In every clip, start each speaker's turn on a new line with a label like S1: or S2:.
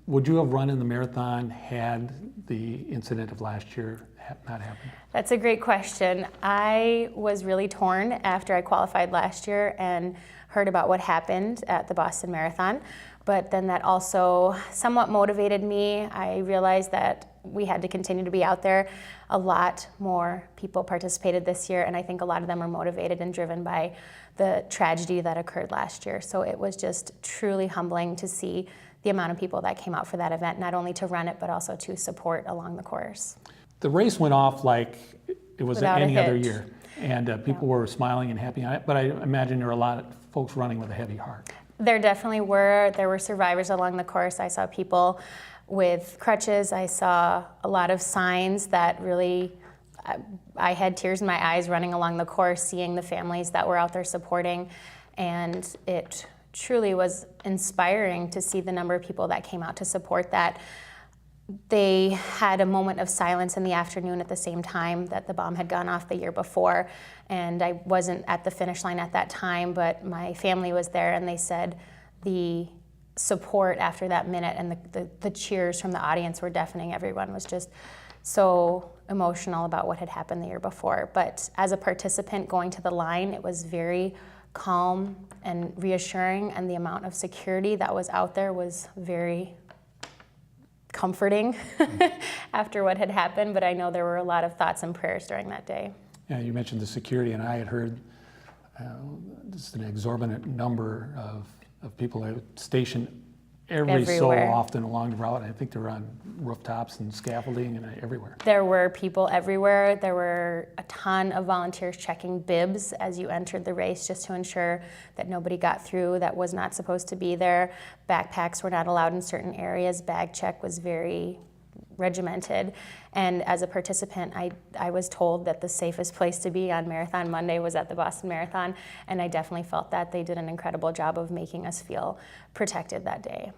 S1: Would you have run in the marathon had the incident of last year not happened?
S2: That's a great question. I was really torn after I qualified last year and heard about what happened at the Boston Marathon, but then that also somewhat motivated me. I realized that we had to continue to be out there. A lot more people participated this year, and I think a lot of them were motivated and driven by the tragedy that occurred last year. So it was just truly humbling to see the amount of people that came out for that event, not only to run it, but also to support along the course.
S1: The race went off like it was
S2: Without
S1: any
S2: a
S1: other
S2: hitch.
S1: year, and people were smiling and happy on it, but I imagine there were a lot of folks running with a heavy heart.
S2: There definitely were. There were survivors along the course. I saw people with crutches. I saw a lot of signs that really, I had tears in my eyes running along the course, seeing the families that were out there supporting, and it truly was inspiring to see the number of people that came out to support that. They had a moment of silence in the afternoon at the same time that the bomb had gone off the year before, and I wasn't at the finish line at that time, but my family was there, and they said the support after that minute and the cheers from the audience were deafening. Everyone was just so emotional about what had happened the year before. But as a participant going to the line, it was very calm and reassuring, and the amount of security that was out there was very comforting after what had happened, but I know there were a lot of thoughts and prayers during that day.
S1: Yeah, you mentioned the security, and I had heard just an exorbitant number of people stationed everywhere. So often along the route. I think they were on rooftops and scaffolding and everywhere.
S2: There were people everywhere. There were a ton of volunteers checking bibs as you entered the race just to ensure that nobody got through that was not supposed to be there. Backpacks were not allowed in certain areas. Bag check was very regimented. And as a participant, I was told that the safest place to be on Marathon Monday was at the Boston Marathon, and I definitely felt that. They did an incredible job of making us feel protected that day.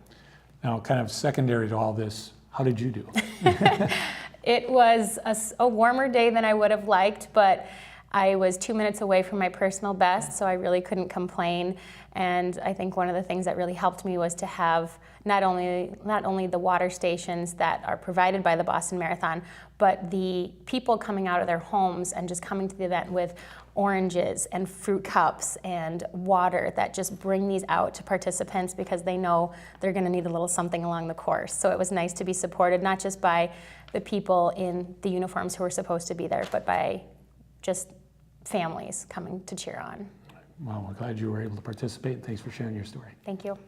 S1: Now, kind of secondary to all this, how did you do?
S2: It was a warmer day than I would have liked, but I was 2 minutes away from my personal best, so I really couldn't complain. And I think one of the things that really helped me was to have not only the water stations that are provided by the Boston Marathon, but the people coming out of their homes and just coming to the event with oranges and fruit cups and water that just bring these out to participants because they know they're going to need a little something along the course. So it was nice to be supported, not just by the people in the uniforms who were supposed to be there, but by just families coming to cheer on.
S1: Well, we're glad you were able to participate, and thanks for sharing your story.
S2: Thank you.